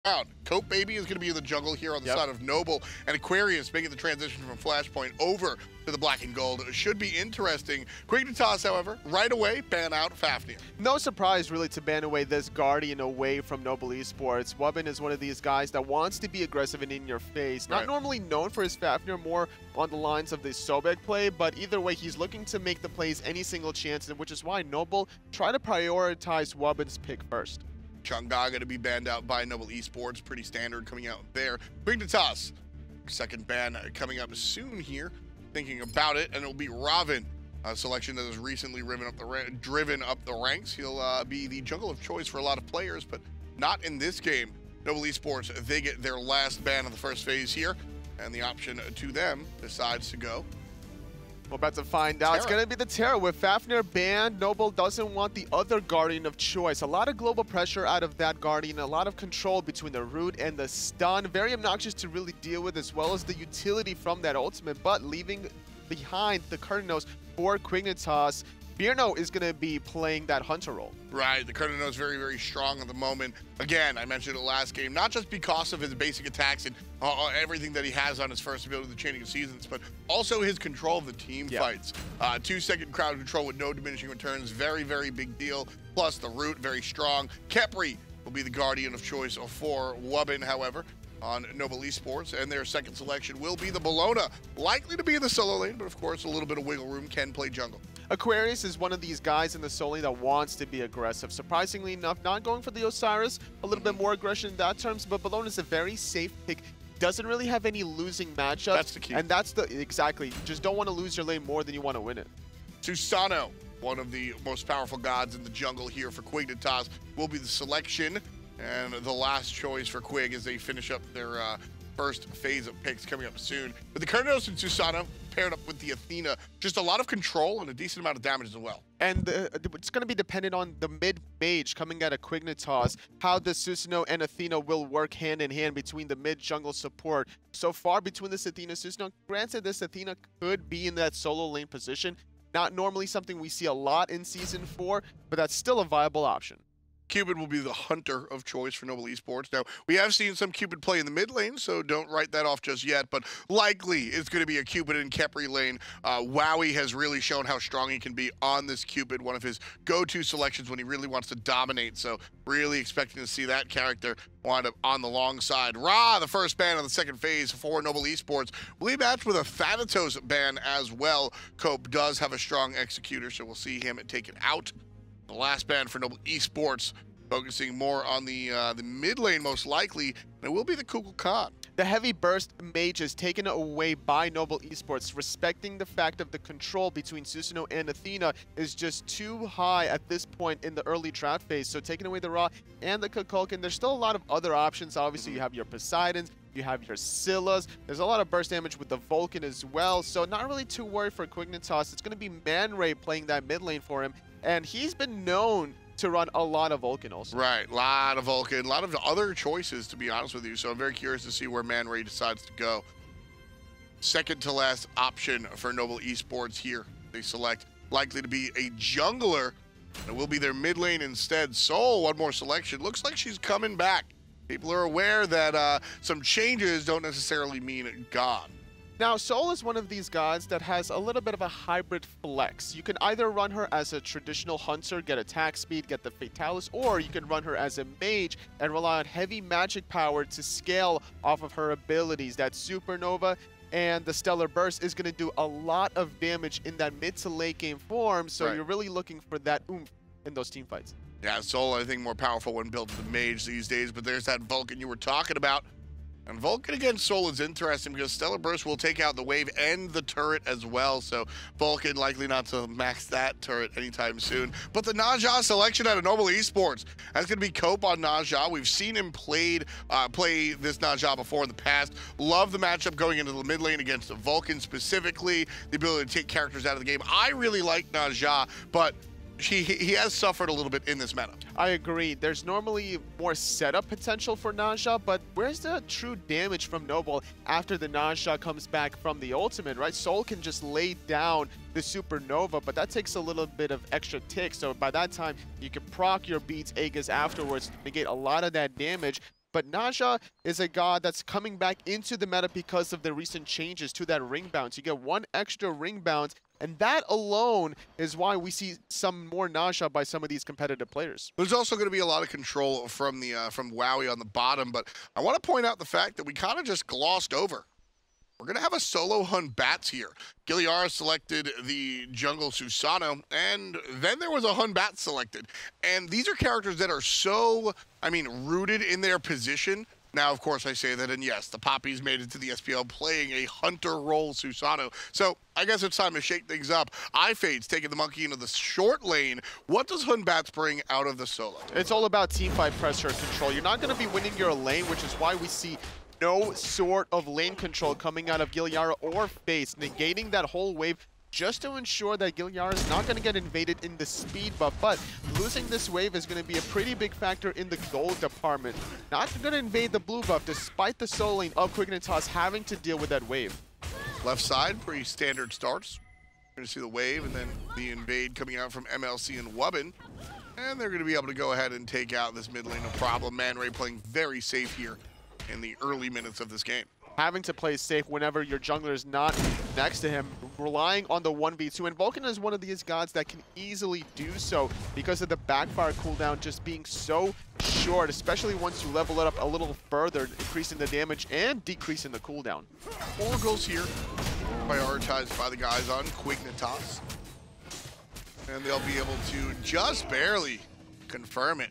out. Cope Baby is going to be in the jungle here on the side of Noble, and Aquarius making the transition from Flashpoint over to the black and gold. Should be interesting. Quignitas, however, right away ban out Fafnir. No surprise really to ban away this Guardian away from Noble Esports. Wubbin is one of these guys that wants to be aggressive and in your face. Not normally known for his Fafnir, more on the lines of the Sobek play, but either way he's looking to make the plays any single chance, and which is why Noble try to prioritize Wubbin's pick first. Chang'e going to be banned out by Noble Esports. Pretty standard coming out there. Quignitas, second ban coming up soon here. Thinking about it, and it will be Ravin, a selection that has recently driven up the ranks. He'll be the jungle of choice for a lot of players, but not in this game. Noble Esports, they get their last ban of the first phase here, and the option to them decides to go. We're about to find out. It's going to be the Terra. With Fafnir banned, Noble doesn't want the other Guardian of choice. A lot of global pressure out of that Guardian, a lot of control between the root and the stun. Very obnoxious to really deal with, as well as the utility from that ultimate, but leaving behind the Quignitas for Quignitas. Birno is going to be playing that Hunter role. Right, the Quignitas is very, very strong at the moment. Again, I mentioned it last game, not just because of his basic attacks and everything that he has on his first ability, the Chaining of Seasons, but also his control of the team fights. 2-second crowd control with no diminishing returns, very, very big deal. Plus the root, very strong. Khepri will be the Guardian of choice for Wubbin, however, on Noble Esports, and their second selection will be the Bologna, likely to be in the solo lane, but of course a little bit of wiggle room, can play jungle. Aquarius is one of these guys in the solo lane that wants to be aggressive. Surprisingly enough, not going for the Osiris, a little bit more aggression in that terms, but Bologna is a very safe pick. Doesn't really have any losing matchups. That's the key. And that's the, exactly, you just don't want to lose your lane more than you want to win it. Susano, one of the most powerful gods in the jungle here for Quignitas, will be the selection. And the last choice for Quig as they finish up their first phase of picks coming up soon. But the Quignitas and Susano paired up with the Athena, just a lot of control and a decent amount of damage as well. And it's going to be dependent on the mid-mage coming out of Quignitas, how the Susano and Athena will work hand in hand between the mid-jungle support. So far between this Athena and Susano, granted this Athena could be in that solo lane position. Not normally something we see a lot in Season 4, but that's still a viable option. Cupid will be the hunter of choice for Noble Esports. Now, we have seen some Cupid play in the mid lane, so don't write that off just yet, but likely it's going to be a Cupid in Khepri lane. Wowie has really shown how strong he can be on this Cupid, one of his go-to selections when he really wants to dominate, so really expecting to see that character wind up on the long side. Ra, the first ban of the second phase for Noble Esports, will be matched with a Thanatos ban as well. Cope does have a strong executor, so we'll see him take it out. The last ban for Noble Esports, focusing more on the mid lane most likely, and it will be the Kukulkan. The heavy burst mage is taken away by Noble Esports, respecting the fact of the control between Susano and Athena is just too high at this point in the early draft phase. So taking away the Ra and the Kukulkan, there's still a lot of other options. Obviously, you have your Poseidons, you have your Scyllas. There's a lot of burst damage with the Vulcan as well. So not really too worried for Quignitas. It's going to be Man Ray playing that mid lane for him. And he's been known to run a lot of Vulcan also. Right, a lot of Vulcan, a lot of other choices, to be honest with you. So I'm very curious to see where Man Ray decides to go. Second to last option for Noble Esports here. They select likely to be a jungler. It will be their mid lane instead. Soul, one more selection. Looks like she's coming back. People are aware that some changes don't necessarily mean gone. Now, Soul is one of these gods that has a little bit of a hybrid flex. You can either run her as a traditional hunter, get attack speed, get the Fatalis, or you can run her as a mage and rely on heavy magic power to scale off of her abilities. That Supernova and the Stellar Burst is going to do a lot of damage in that mid to late game form, so you're really looking for that oomph in those team fights. Yeah, Soul, I think, more powerful when built as a mage these days, but there's that Vulcan you were talking about. And Vulcan against Soul is interesting because Stellar Burst will take out the wave and the turret as well. So Vulcan likely not to max that turret anytime soon. But the Naja selection out of Noble Esports, that's going to be Cope on Naja. We've seen him play this Naja before in the past. Love the matchup going into the mid lane against Vulcan specifically. The ability to take characters out of the game. I really like Naja, but he has suffered a little bit in this meta. I agree. There's normally more setup potential for Naja, but where's the true damage from Noble after the Naja comes back from the ultimate, right? Soul can just lay down the Supernova, but that takes a little bit of extra tick. So by that time, you can proc your beats, Aegis afterwards to negate a lot of that damage. but Naja is a god that's coming back into the meta because of the recent changes to that ring bounce. You get 1 extra ring bounce, and that alone is why we see some more Naja by some of these competitive players. There's also going to be a lot of control from Wowie on the bottom, but I want to point out the fact that we kind of just glossed over. We're going to have a solo Hun Bats here. Giliara selected the jungle Susano, and then there was a Hun Bat selected. And these are characters that are so, rooted in their position. Now, of course, I say that, and yes, the Poppies made it to the SPL playing a hunter role Susano. So I guess it's time to shake things up. iFade's taking the monkey into the short lane. What does Hun Bats bring out of the solo? It's all about teamfight pressure control. You're not going to be winning your lane, which is why we see no sort of lane control coming out of Giliara or Face, negating that whole wave just to ensure that Giliara is not going to get invaded in the speed buff, but losing this wave is going to be a pretty big factor in the gold department. Not going to invade the blue buff despite the solo lane of Quignitas having to deal with that wave. Left side, pretty standard starts. We're going to see the wave and then the invade coming out from MLC and Wubbin. And they're going to be able to go ahead and take out this mid lane, no problem. Man Ray playing very safe here in the early minutes of this game. Having to play safe whenever your jungler is not next to him, relying on the 1v2. And Vulcan is one of these gods that can easily do so because of the backfire cooldown just being so short, especially once you level it up a little further, increasing the damage and decreasing the cooldown. Oracles here, prioritized by the guys on Quignitas. And they'll be able to just barely confirm it.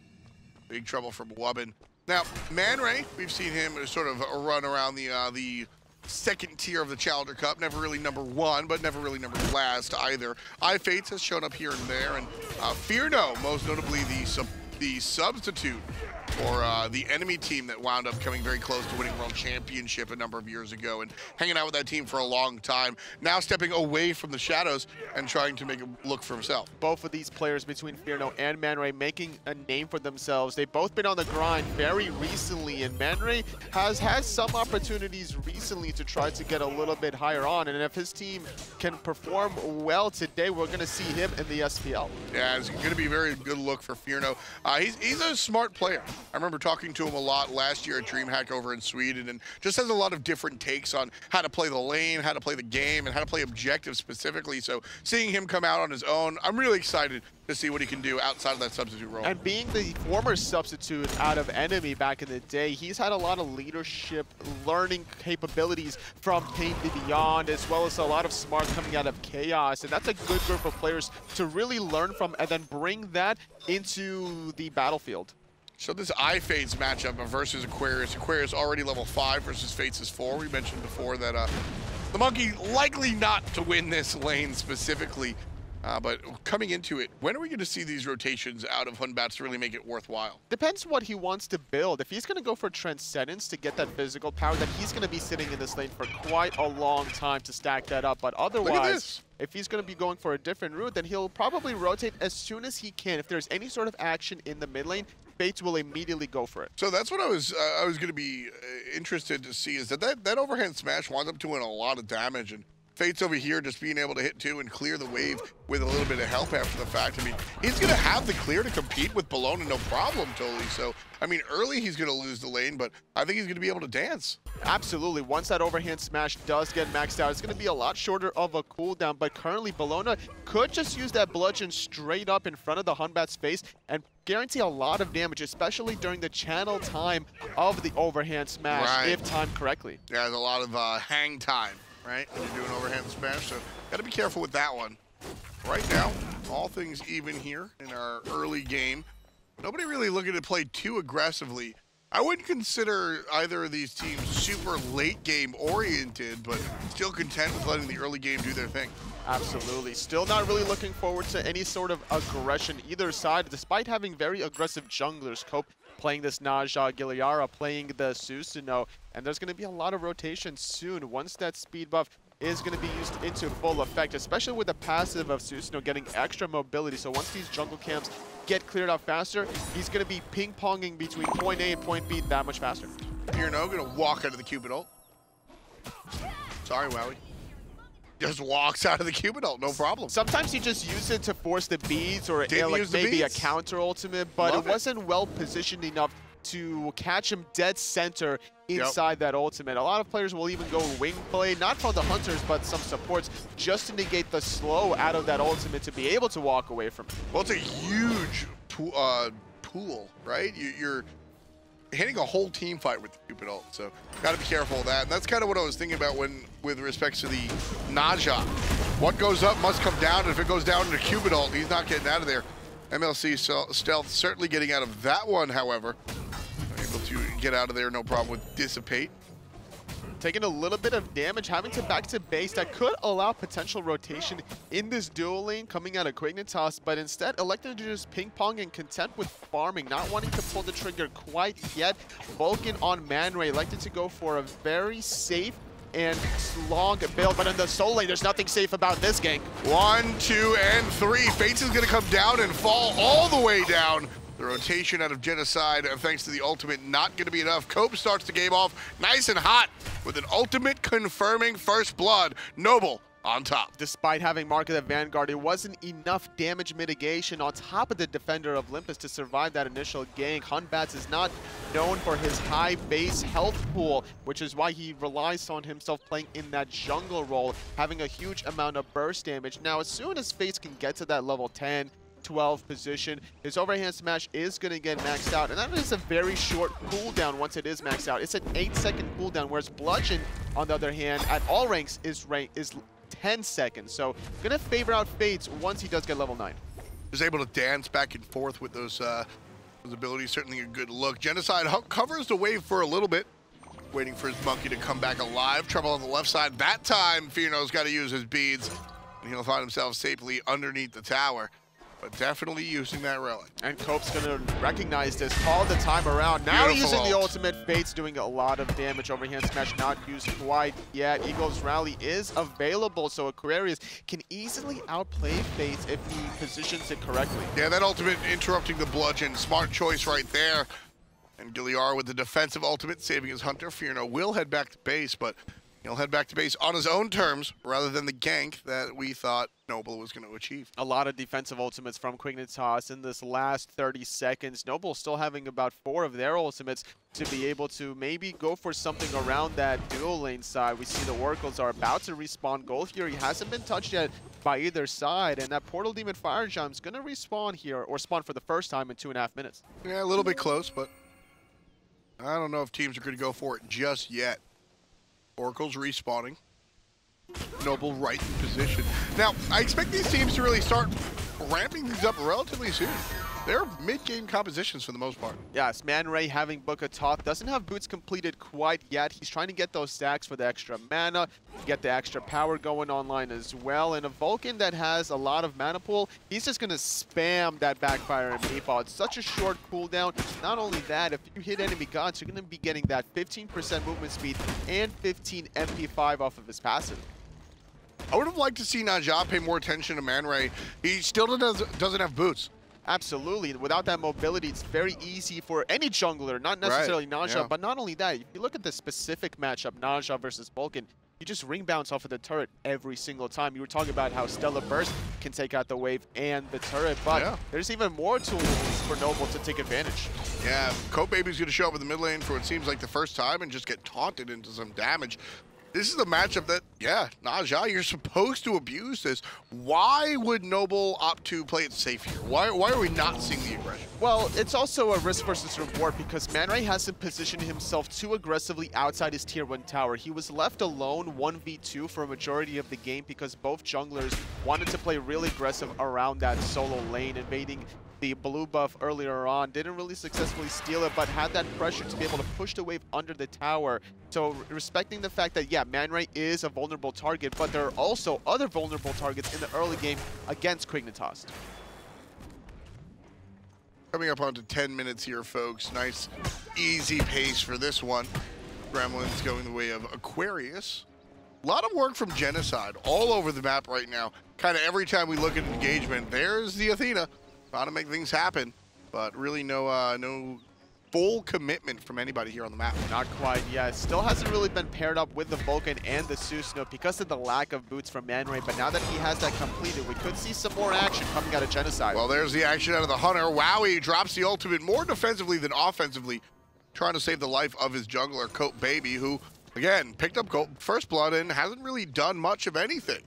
Big trouble from Wubbin. Now, Man Ray, we've seen him sort of run around the second tier of the Challenger Cup. Never really number 1, but never really number last either. iFates has shown up here and there, and Fearno, most notably the substitute for the enemy team that wound up coming very close to winning World Championship a number of years ago and hanging out with that team for a long time. Now stepping away from the shadows and trying to make a look for himself. Both of these players between Fearno and Man Ray making a name for themselves. They've both been on the grind very recently, and Man Ray has had some opportunities recently to try to get a little bit higher on, and if his team can perform well today, we're going to see him in the SPL. Yeah, it's going to be a very good look for Fearno. He's a smart player. I remember talking to him a lot last year at DreamHack over in Sweden, and just has a lot of different takes on how to play the lane, how to play the game, and how to play objectives specifically. So seeing him come out on his own, I'm really excited to see what he can do outside of that substitute role. And being the former substitute out of Enemy back in the day, he's had a lot of leadership, learning capabilities from Pain to Beyond, as well as a lot of smart coming out of Chaos. And that's a good group of players to really learn from and then bring that into the battlefield. So this iFates matchup versus Aquarius. Aquarius already level 5 versus Fates is 4. We mentioned before that the monkey likely not to win this lane specifically. But coming into it, when are we going to see these rotations out of Hun Bats to really make it worthwhile? Depends what he wants to build. If he's going to go for Transcendence to get that physical power, then he's going to be sitting in this lane for quite a long time to stack that up. But otherwise, if he's going to be going for a different route, then he'll probably rotate as soon as he can. If there's any sort of action in the mid lane, Fates will immediately go for it. So that's what I was going to be interested to see, is that overhand smash winds up doing a lot of damage, and Fates over here just being able to hit 2 and clear the wave with a little bit of help after the fact. I mean, he's going to have the clear to compete with Bologna, no problem, totally. So, I mean, early he's going to lose the lane, but I think he's going to be able to dance. Absolutely. Once that overhand smash does get maxed out, it's going to be a lot shorter of a cooldown, but currently Bologna could just use that bludgeon straight up in front of the Hun Bat's face and guarantee a lot of damage, especially during the channel time of the overhand smash, if timed correctly. Yeah, there's a lot of hang time, right, when you're doing overhand smash, so got to be careful with that one. Right now, all things even here in our early game. Nobody really looking to play too aggressively. I wouldn't consider either of these teams super late game oriented, but still content with letting the early game do their thing. Absolutely. Still not really looking forward to any sort of aggression either side, despite having very aggressive junglers. Cope playing this Naja, Giliara playing the Susanoo, and there's going to be a lot of rotation soon once that speed buff is going to be used into full effect, especially with the passive of Susanoo getting extra mobility. So once these jungle camps get cleared out faster, he's going to be ping-ponging between point A and point B that much faster. Fearno going to walk out of the Cupid ult. Sorry, Wowie. Just walks out of the Cupid ult, no problem. Sometimes he just used it to force the beads or like maybe a counter ultimate, but it wasn't well positioned enough to catch him dead center inside that ultimate. A lot of players will even go wing play, not for the hunters, but some supports, just to negate the slow out of that ultimate to be able to walk away from it. Well, it's a huge pool, right? You're hitting a whole team fight with the Cupid ult, so got to be careful of that. And that's kind of what I was thinking about with respects to the Naja. What goes up must come down, and if it goes down into Cupid ult, he's not getting out of there. MLC Stealth certainly getting out of that one, however. Able to get out of there, no problem with Dissipate. Taking a little bit of damage, having to back to base. That could allow potential rotation in this dual lane coming out of Quignitas, but instead elected to just ping-pong and content with farming, not wanting to pull the trigger quite yet. Vulcan on Man Ray elected to go for a very safe and long build, but in the solo lane, there's nothing safe about this gank. 1, 2, and 3. Fates is going to come down and fall all the way down. The rotation out of Genocide, thanks to the ultimate, not going to be enough. Cope starts the game off nice and hot with an ultimate confirming first blood. Noble on top. Despite having Mark of the Vanguard, it wasn't enough damage mitigation on top of the Defender of Olympus to survive that initial gank. Hunbats is not known for his high base health pool, which is why he relies on himself playing in that jungle role, having a huge amount of burst damage. Now, as soon as Fates can get to that level 10, 12 position, his overhand smash is going to get maxed out, and that is a very short cooldown once it is maxed out. It's an 8-second cooldown, whereas Bludgeon, on the other hand, at all ranks is 10 seconds. So going to favor out Fates once he does get level 9. Is able to dance back and forth with those abilities. Certainly a good look. Genocide covers the wave for a little bit, waiting for his monkey to come back alive. Trouble on the left side. That time, Fierno's got to use his beads, and he'll find himself safely underneath the tower. But definitely using that relic. And Cope's going to recognize this all the time around. Now Beautiful using the ult. ultimate. Fates doing a lot of damage. Overhand smash not used quite yet. Eagle's Rally is available, so Aquarius can easily outplay Fates if he positions it correctly. Yeah, that ultimate interrupting the bludgeon. Smart choice right there. And Gilliar with the defensive ultimate saving his hunter. Fierno will head back to base, but he'll head back to base on his own terms rather than the gank that we thought Noble was going to achieve. A lot of defensive ultimates from Quignitas in this last 30 seconds. Noble still having about 4 of their ultimates to be able to maybe go for something around that dual lane side. We see the Oracles are about to respawn. Gold Fury hasn't been touched yet by either side, and that Portal Demon Fire Jump is going to respawn here, or spawn for the first time in 2.5 minutes. Yeah, a little bit close, but I don't know if teams are going to go for it just yet. Oracle's respawning. Noble right in position. Now, I expect these teams to really start ramping things up relatively soon. They're mid-game compositions for the most part. Yes, Man Ray having Book of Thoth, doesn't have boots completed quite yet. He's trying to get those stacks for the extra mana, get the extra power going online as well. And a Vulcan that has a lot of mana pool, he's just going to spam that backfire and meatball. It's such a short cooldown. Not only that, if you hit enemy gods, you're going to be getting that 15% movement speed and 15 MP5 off of his passive. I would have liked to see Naja pay more attention to Man Ray. He still doesn't have boots. Absolutely. Without that mobility, it's very easy for any jungler, not necessarily Naja, yeah. but not only that, if you look at the specific matchup, Naja versus Vulcan, you just ring bounce off of the turret every single time. You were talking about how Stellar Burst can take out the wave and the turret, but there's even more tools for Noble to take advantage. Yeah, Cope Baby's going to show up in the mid lane for what seems like the first time and just get taunted into some damage. This is a matchup that, yeah, Naja, you're supposed to abuse this. Why would Noble opt to play it safe here? Why are we not seeing the aggression? Well, it's also a risk versus reward because Man Ray hasn't positioned himself too aggressively outside his tier 1 tower. He was left alone 1v2 for a majority of the game because both junglers wanted to play really aggressive around that solo lane, invading the blue buff earlier on. Didn't really successfully steal it, but had that pressure to be able to push the wave under the tower. So respecting the fact that, yeah, Man Ray is a vulnerable target, but there are also other vulnerable targets in the early game against Quignitas. Coming up onto 10 minutes here, folks. Nice, easy pace for this one. Gremlins going the way of Aquarius. A lot of work from Genocide all over the map right now. Kind of every time we look at engagement, there's the Athena. Trying to make things happen, but really no full commitment from anybody here on the map. Not quite yet. Still hasn't really been paired up with the Vulcan and the Susanoo because of the lack of boots from Man Ray, but now that he has that completed, we could see some more action coming out of Genocide. Well, there's the action out of the Hunter. Wowie drops the ultimate more defensively than offensively, trying to save the life of his jungler, Cope Baby, who, again, picked up first blood and hasn't really done much of anything.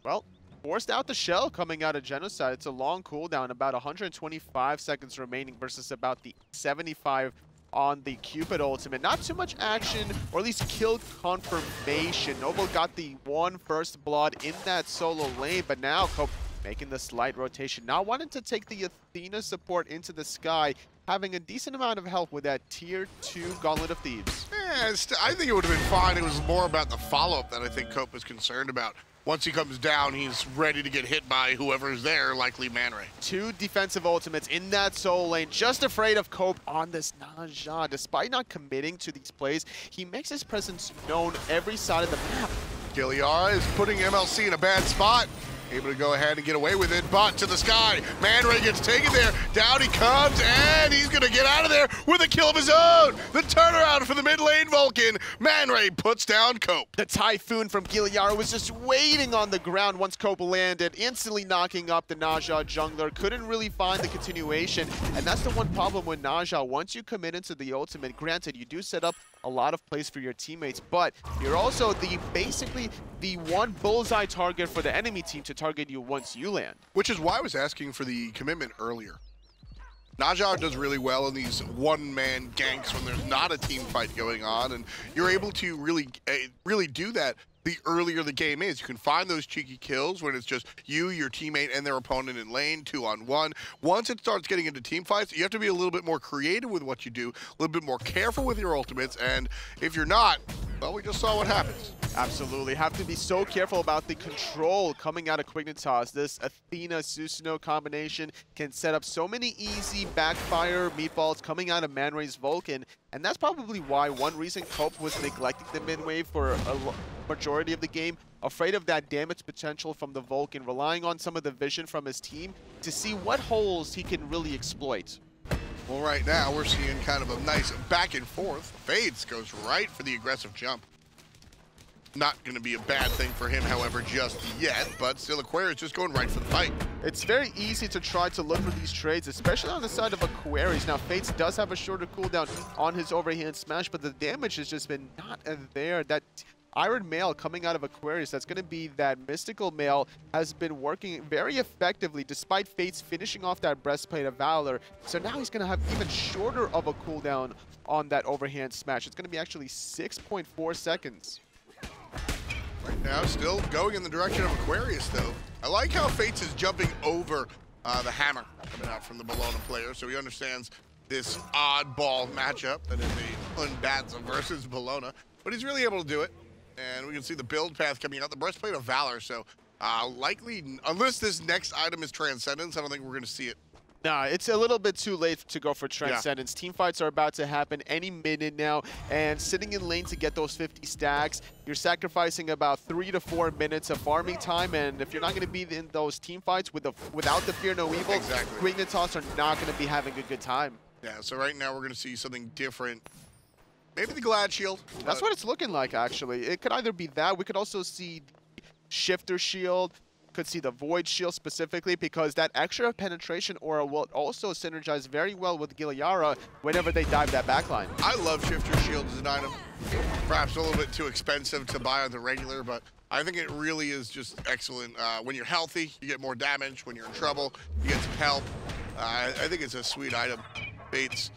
Well, forced out the shell coming out of Genocide. It's a long cooldown, about 125 seconds remaining versus about the 75 on the Cupid ultimate. Not too much action, or at least kill confirmation. Noble got the one first blood in that solo lane, but now Cope making the slight rotation. Now wanting to take the Athena support into the sky, having a decent amount of help with that tier 2 Gauntlet of Thieves. Yeah, I think it would have been fine. It was more about the follow-up that I think Cope was concerned about. Once he comes down, he's ready to get hit by whoever's there, likely Man Ray. 2 defensive ultimates in that solo lane, just afraid of Cope on this Ne Zha. Despite not committing to these plays, he makes his presence known every side of the map. Quignitas is putting MLC in a bad spot. Able to go ahead and get away with it, but to the sky. Man Ray gets taken there. Down he comes, and he's going to get out of there with a kill of his own. The turnaround for the mid lane Vulcan. Man Ray puts down Cope. The Typhoon from Quignitas was just waiting on the ground once Cope landed, instantly knocking up the Ne Zha jungler. Couldn't really find the continuation, and that's the one problem with Ne Zha. Once you commit into the ultimate, granted, you do set up a lot of plays for your teammates, but you're also basically the one bullseye target for the enemy team to target you once you land. Which is why I was asking for the commitment earlier. Ne Zha does really well in these one-man ganks when there's not a team fight going on, and you're able to really do that the earlier the game is. You can find those cheeky kills when it's just you, your teammate, and their opponent in lane, 2-on-1. Once it starts getting into team fights, you have to be a little bit more creative with what you do, a little bit more careful with your ultimates, and if you're not, well, we just saw what happens. Absolutely. Have to be so careful about the control coming out of Quignitas. This Athena-Susanoo combination can set up so many easy backfire meatballs coming out of Man Ray's Vulcan, and that's probably why one reason Cope was neglecting the mid wave for a majority of the game, afraid of that damage potential from the Vulcan, relying on some of the vision from his team to see what holes he can really exploit. Well, right now we're seeing kind of a nice back and forth. Fades goes right for the aggressive jump. Not going to be a bad thing for him, however, just yet, but still Aquarius just going right for the fight. It's very easy to try to look for these trades, especially on the side of Aquarius. Now, Fates does have a shorter cooldown on his overhand smash, but the damage has just been not there. That Iron Mail coming out of Aquarius, that's going to be that Mystical Mail, has been working very effectively despite Fates finishing off that Breastplate of Valor. So now he's going to have even shorter of a cooldown on that overhand smash. It's going to be actually 6.4 seconds. Right now, still going in the direction of Aquarius, though. I like how Fates is jumping over the hammer coming out from the Bologna player, so he understands this oddball matchup that is a Unbatza versus Bologna, but he's really able to do it. And we can see the build path coming out, the Breastplate of Valor. So likely, unless this next item is Transcendence, I don't think we're going to see it. Nah, it's a little bit too late to go for Transcendence. Yeah. Team fights are about to happen any minute now, and sitting in lane to get those 50 stacks, you're sacrificing about 3 to 4 minutes of farming time, and if you're not going to be in those team fights without the Fear No Evil, exactly. Quignitas are not going to be having a good time. Yeah, so right now we're going to see something different. Maybe the Glad Shield. That's what it's looking like, actually. It could either be that. We could also see the Shifter Shield. Could see the Void Shield specifically, because that extra penetration aura will also synergize very well with Quignitas whenever they dive that backline. I love Shifter Shield as an item. Perhaps a little bit too expensive to buy on the regular, but I think it really is just excellent. When you're healthy, you get more damage. When you're in trouble, you get some help. I think it's a sweet item. Bates,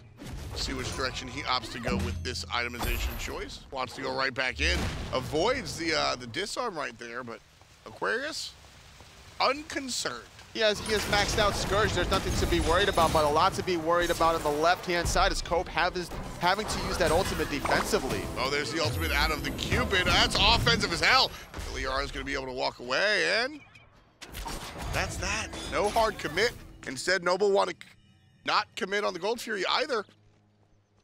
see which direction he opts to go with this itemization choice. Wants to go right back in. Avoids the disarm right there, but Aquarius, unconcerned. He has maxed out Scourge. There's nothing to be worried about, but a lot to be worried about on the left-hand side as Cope having to use that ultimate defensively. Oh, there's the ultimate out of the Cupid. That's offensive as hell. Quignitas is going to be able to walk away, and that's that. No hard commit. Instead, Noble want to not commit on the Gold Fury either.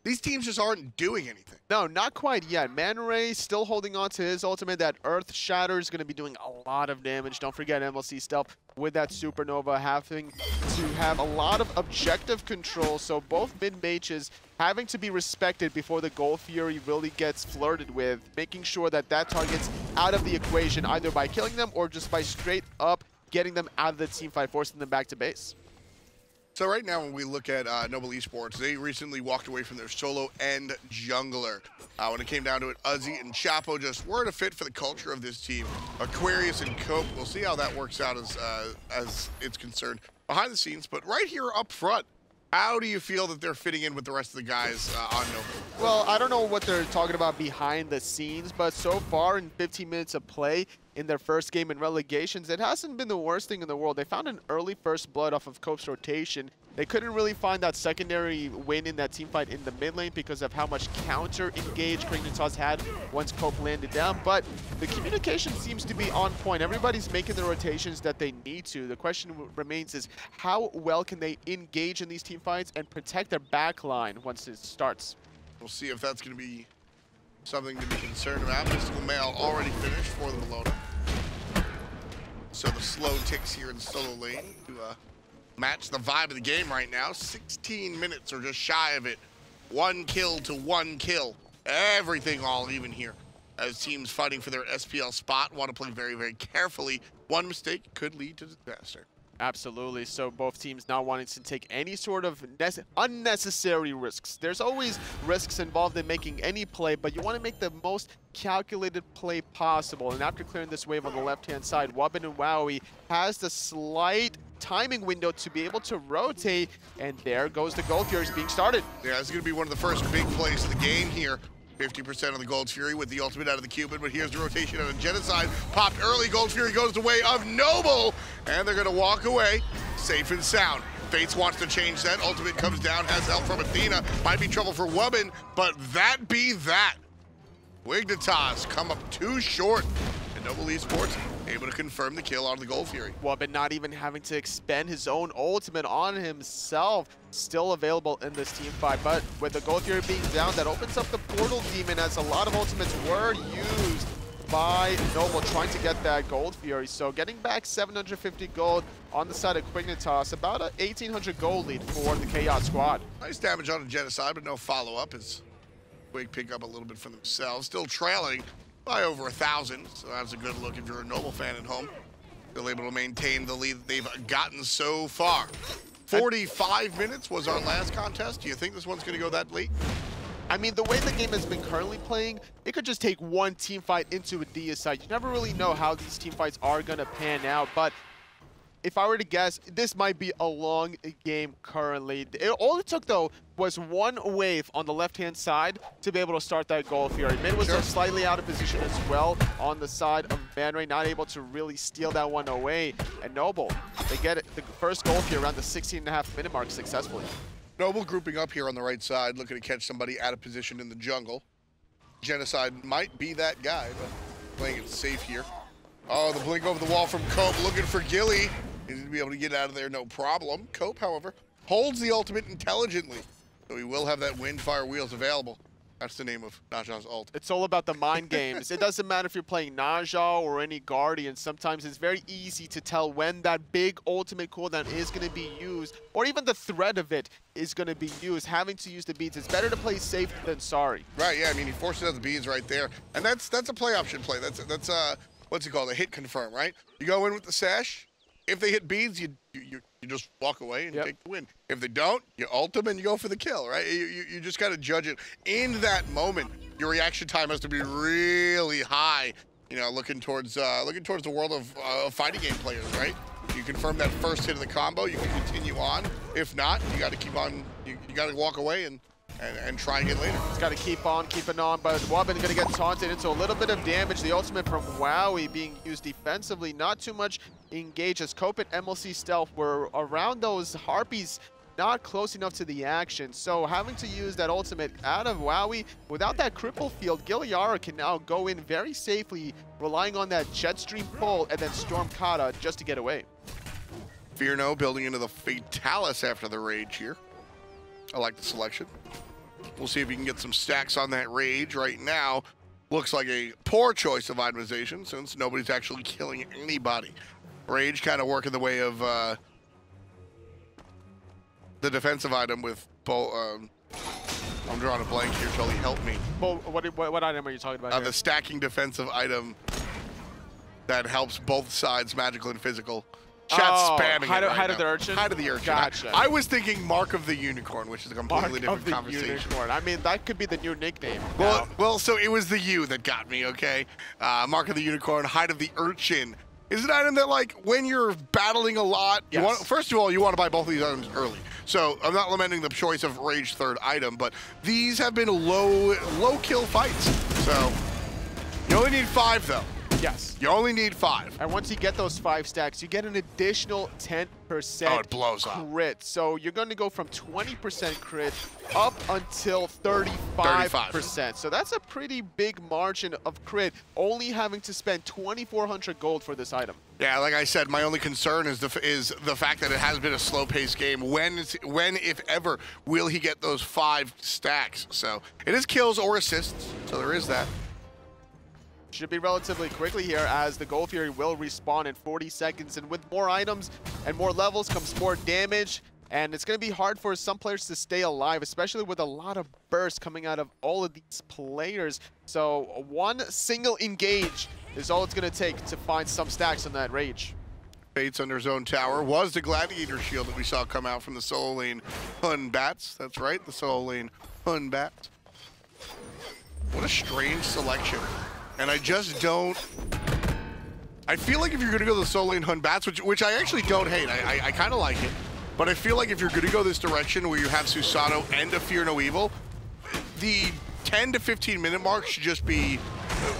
these teams just aren't doing anything. No, not quite yet. Man Ray still holding on to his ultimate. That Earth Shatter is going to be doing a lot of damage. Don't forget MLC Stealth with that Supernova having to have a lot of objective control. So both mid-mages having to be respected before the Gold Fury really gets flirted with, making sure that that target's out of the equation either by killing them or just by straight up getting them out of the team fight, forcing them back to base. So right now, when we look at Noble Esports, they recently walked away from their solo and jungler. When it came down to it, Uzi and Chapo just weren't a fit for the culture of this team. Aquarius and Cope, we'll see how that works out as it's concerned behind the scenes. But right here up front, how do you feel that they're fitting in with the rest of the guys on Noble? Well, I don't know what they're talking about behind the scenes, but so far in 15 minutes of play in their first game in relegations, it hasn't been the worst thing in the world. They found an early first blood off of Cope's rotation. They couldn't really find that secondary win in that team fight in the mid lane because of how much counter engage Quignitas had once Cope landed down, but the communication seems to be on point. Everybody's making the rotations that they need to. The question remains is how well can they engage in these team fights and protect their back line once it starts? We'll see if that's going to be something to be concerned about. Mystical Mail already finished for the Malona. So the slow ticks here in solo lane to match the vibe of the game right now. 16 minutes or just shy of it. 1 kill to 1 kill. Everything all even here. As teams fighting for their SPL spot want to play very, very carefully. One mistake could lead to disaster. Absolutely. So both teams not wanting to take any sort of unnecessary risks. There's always risks involved in making any play, but you want to make the most calculated play possible. And after clearing this wave on the left-hand side, Wobbin and Wowie has the slight timing window to be able to rotate, and there goes the Gold Furies being started. Yeah, this is going to be one of the first big plays of the game here. 50% of the Gold Fury with the ultimate out of the Cupid, but here's the rotation out of Genocide. Popped early, Gold Fury goes the way of Noble, and they're gonna walk away safe and sound. Fates wants to change that. Ultimate comes down, has help from Athena. Might be trouble for Woman, but that be that. Quignitas come up too short, and Noble Esports able to confirm the kill on the Gold Fury. Wobbin not even having to expend his own ultimate on himself. Still available in this team fight, but with the Gold Fury being down, that opens up the Portal Demon as a lot of ultimates were used by Noble trying to get that Gold Fury. So getting back 750 gold on the side of Quignitas, about a 1800 gold lead for the Chaos squad. Nice damage on the Genocide, but no follow-up as Quig pick up a little bit for themselves. Still trailing by over 1,000, so that's a good look if you're a Noble fan at home. Still able to maintain the lead that they've gotten so far. 45 minutes was our last contest. Do you think this one's going to go that late? I mean, the way the game has been currently playing, it could just take one team fight into a deicide. You never really know how these team fights are going to pan out, but if I were to guess, this might be a long game currently. All it took, though, was one wave on the left-hand side to be able to start that Gold Fury. Mid was slightly out of position as well on the side of Man Ray, not able to really steal that one away. And Noble, they get it, the first Gold Fury around the 16.5-minute mark successfully. Noble grouping up here on the right side, looking to catch somebody out of position in the jungle. Genocide might be that guy, but playing it safe here. Oh, the blink over the wall from Cope, looking for Gilly. He's going to be able to get out of there, no problem. Cope, however, holds the ultimate intelligently, so he will have that Windfire Wheels available. That's the name of Naja's ult. It's all about the mind games. It doesn't matter if you're playing Naja or any Guardian. Sometimes it's very easy to tell when that big ultimate cooldown is going to be used, or even the threat of it is going to be used. Having to use the beads, it's better to play safe than sorry. Right, yeah, I mean, he forces out the beads right there, and that's a play option play. That's what's it called, a hit confirm, right? You go in with the sash. If they hit beads, you just walk away and take the win. If they don't, you ult them and you go for the kill, right? You just got to judge it in that moment. Your reaction time has to be really high. You know, looking towards the world of fighting game players, right? You confirm that first hit of the combo, you can continue on. If not, you got to keep on. You got to walk away and try again later. He's got to keep on keeping on, but Wobbin going to get taunted into a little bit of damage. The ultimate from Wowie being used defensively, not too much engage as Cope and MLC Stealth were around those Harpies, not close enough to the action. So having to use that ultimate out of Wowie, without that cripple field, Giliara can now go in very safely, relying on that Jetstream pull and then Storm Kata just to get away. Fear No building into the Fatalis after the rage here. I like the selection. We'll see if he can get some stacks on that Rage. Right now, looks like a poor choice of itemization since nobody's actually killing anybody. Rage kind of working the way of the defensive item with I'm drawing a blank here. Tully, help me. Well, what item are you talking about? The stacking defensive item that helps both sides, magical and physical. Chat spamming Height right of the Urchin? Height of the Urchin. Gotcha. I was thinking Mark of the Unicorn, which is a completely different Mark of conversation. The Unicorn. I mean, that could be the new nickname. Well, so it was the U that got me, okay? Mark of the Unicorn, Height of the Urchin is an item that, like, when you're battling a lot, Yes. First of all, you want to buy both of these items early. So I'm not lamenting the choice of Rage third item, but these have been low kill fights. So you only need 5, though. Yes. You only need 5. And once you get those 5 stacks, you get an additional 10% it blows up. crit. So you're going to go from 20% crit up until 35%. So that's a pretty big margin of crit, only having to spend 2,400 gold for this item. Yeah, like I said, my only concern is the fact that it has been a slow-paced game. When, if ever, will he get those 5 stacks? So it is kills or assists, so there is that. Should be relatively quickly here, as the Gold Fury will respawn in 40 seconds. And with more items and more levels comes more damage. And it's going to be hard for some players to stay alive, especially with a lot of bursts coming out of all of these players. So one single engage is all it's going to take to find some stacks on that Rage. Fates under his own tower was the Gladiator shield that we saw come out from the solo lane Hun Bats. That's right, the solo lane Hun Bats. What a strange selection. And I just don't... I feel like if you're going to go the solo lane Hun Bats, which I actually don't hate, I kind of like it, but I feel like if you're going to go this direction where you have Susanoo and a Fear No Evil, the 10 to 15 minute mark should just be,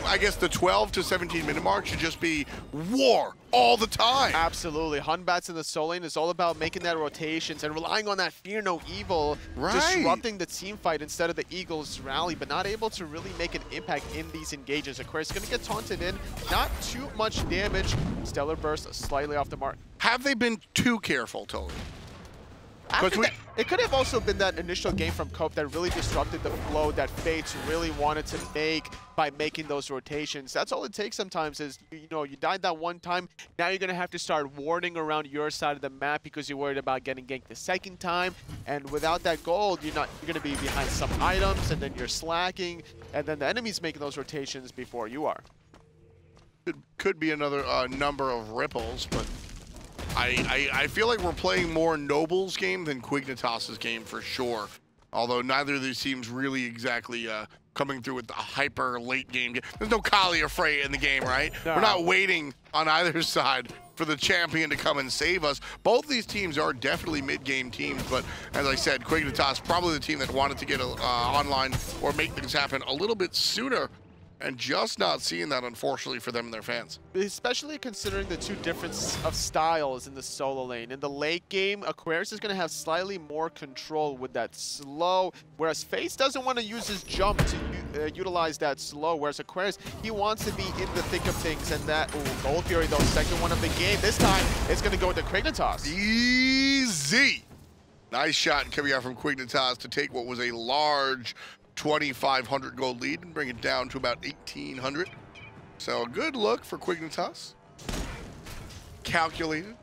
I guess the 12 to 17 minute mark should just be war all the time. Absolutely. Hun Bats in the solo lane is all about making that rotations and relying on that Fear No Evil, disrupting the team fight instead of the Eagles rally, but not able to really make an impact in these engages. Aquarius going to get taunted in, not too much damage. Stellar Burst slightly off the mark. Have they been too careful, Tony? It could have also been that initial game from Cope that really disrupted the flow that Fates really wanted to make by making those rotations. That's all it takes sometimes is, you know, you died that one time, now you're going to have to start warding around your side of the map because you're worried about getting ganked the second time. And without that gold, you're going to be behind some items, and then you're slacking, and then the enemy's making those rotations before you are. It could be another number of ripples, but I feel like we're playing more Noble's game than Quignitas' game for sure. Although neither of these teams really exactly coming through with the hyper late game. There's no Kali or Frey in the game, right? No. We're not waiting on either side for the champion to come and save us. Both these teams are definitely mid-game teams, but as I said, Quignitas probably the team that wanted to get online or make things happen a little bit sooner. And just not seeing that, unfortunately, for them and their fans. Especially considering the two difference of styles in the solo lane. In the late game, Aquarius is going to have slightly more control with that slow, whereas Face doesn't want to use his jump to utilize that slow, whereas Aquarius, he wants to be in the thick of things, and that, Gold Fury, though, second one of the game. This time, it's going to go to Quignitas. Easy! Nice shot coming out from Quignitas to take what was a large 2,500 gold lead and bring it down to about 1,800. So a good look for Quignitas. Calculated.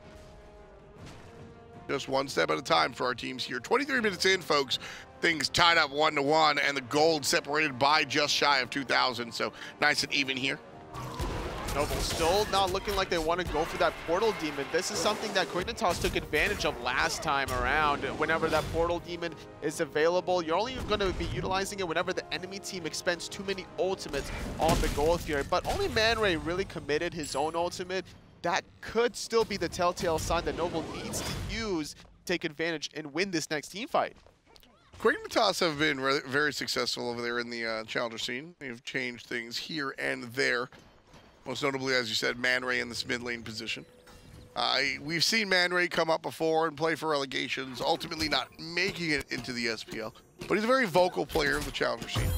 Just one step at a time for our teams here. 23 minutes in, folks. Things tied up 1-1, and the gold separated by just shy of 2,000. So nice and even here. Noble still not looking like they want to go for that Portal Demon. This is something that Quignitas took advantage of last time around. Whenever that Portal Demon is available, you're only going to be utilizing it whenever the enemy team expends too many ultimates on the Gold Fury. But only Man Ray really committed his own ultimate. That could still be the telltale sign that Noble needs to use to take advantage and win this next team fight. Quignitas have been very successful over there in the challenger scene. They've changed things here and there. Most notably, as you said, Man Ray in this mid lane position. We've seen Man Ray come up before and play for relegations, ultimately not making it into the SPL. But he's a very vocal player of the challenger scene.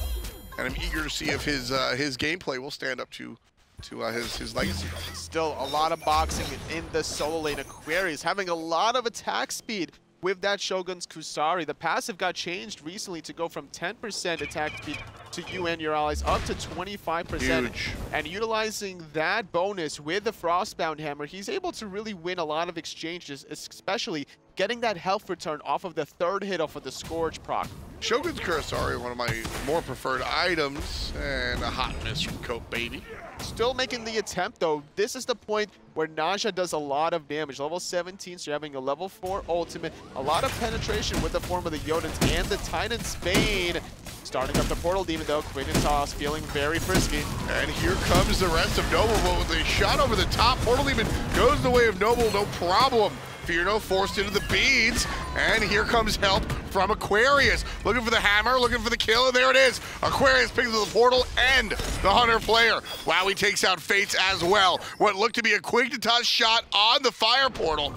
And I'm eager to see if his gameplay will stand up to his legacy. Still a lot of boxing in the solo lane. Aquarius having a lot of attack speed with that Shogun's Kusari. The passive got changed recently to go from 10% attack speed to you and your allies up to 25%. Huge. And utilizing that bonus with the Frostbound Hammer, he's able to really win a lot of exchanges, especially getting that health return off of the third hit off of the Scourge proc. Shogun's Kurosari, one of my more preferred items, and a hot miss from Cope Beatty. Still making the attempt, though. This is the point where Naja does a lot of damage. Level 17, so you're having a level 4 ultimate. A lot of penetration with the form of the Jotun and the Titan's Bane. Starting up the Portal Demon, though. Quignitas feeling very frisky. And here comes the rest of Noble, but with a shot over the top, Portal Demon goes the way of Noble, no problem. Fierno forced into the beads, and here comes help from Aquarius. Looking for the hammer, looking for the kill, and there it is. Aquarius picks up the portal and the Hunter player. Wow, he takes out Fates as well. What looked to be a Quignitas shot on the fire portal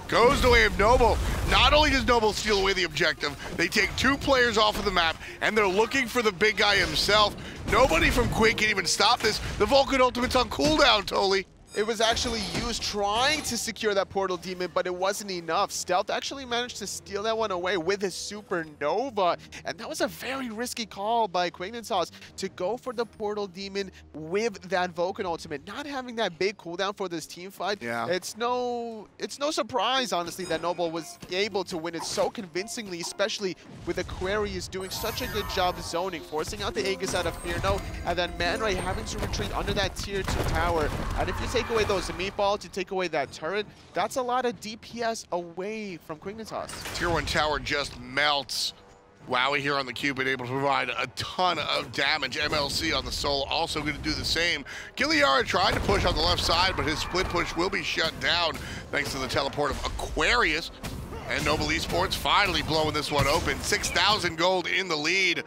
goes the way of Noble. Not only does Noble steal away the objective, they take 2 players off of the map, and they're looking for the big guy himself. Nobody from Quig can even stop this. The Vulcan ultimate's on cooldown, Toli. It was actually used trying to secure that Portal Demon, but it wasn't enough. Stealth actually managed to steal that one away with his Supernova, and that was a very risky call by Quignitas to go for the Portal Demon with that Vulcan ultimate. Not having that big cooldown for this team fight, it's no surprise, honestly, that Noble was able to win it so convincingly, especially with Aquarius doing such a good job zoning, forcing out the Aegis out of Fierno, and then Man Ray having to retreat under that tier 2 tower. And if you take away those meatballs, to take away that turret, that's a lot of DPS away from Quignitas. Tier 1 tower just melts. Wowie here on the Cupid, able to provide a ton of damage. MLC on the Soul also going to do the same. Giliara tried to push on the left side, but his split push will be shut down thanks to the teleport of Aquarius. And Noble Esports finally blowing this one open. 6,000 gold in the lead.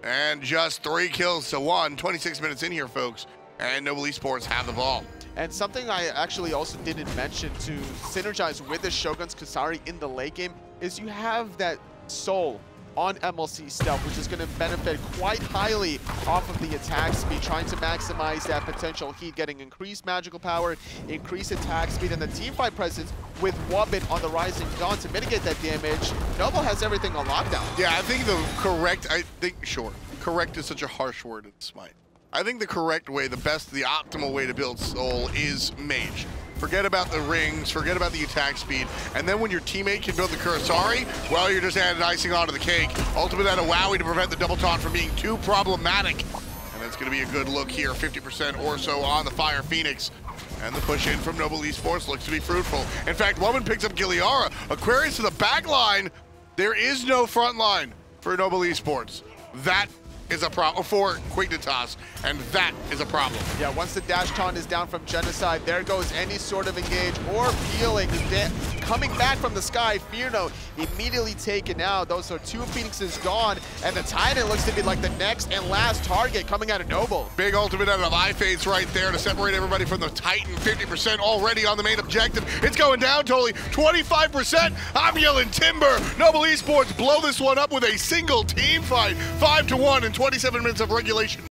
And just 3 kills to 1. 26 minutes in here, folks. And Noble Esports have the ball. And something I actually also didn't mention to synergize with the Shogun's Kusari in the late game is you have that Soul on MLC Stealth, which is going to benefit quite highly off of the attack speed, trying to maximize that potential heat, getting increased magical power, increased attack speed, and the teamfight presence with Wubbin on the Rising Dawn to mitigate that damage. Noble has everything on lockdown. Yeah, I think correct is such a harsh word in Smite. I think the correct way, the optimal way to build Soul is Mage. Forget about the rings, forget about the attack speed, and then when your teammate can build the Kurosari, well, you're just adding icing onto the cake. Ultimate out of Wowie to prevent the double taunt from being too problematic. And that's going to be a good look here, 50% or so on the Fire Phoenix. And the push in from Noble Esports looks to be fruitful. In fact, Woman picks up Giliara. Aquarius to the back line. There is no front line for Noble Esports. That is a problem for Quignitas, and that is a problem. Yeah, once the dash taunt is down from Genocide, there goes any sort of engage or peeling. Coming back from the sky, Fierno immediately taken out. Those are 2 Phoenixes gone, and the Titan looks to be like the next and last target coming out of Noble. Big ultimate out of iFates right there to separate everybody from the Titan. 50% already on the main objective. It's going down totally. 25%. I'm yelling timber. Noble Esports blow this one up with a single team fight. 5-1 in 27 minutes of regulation.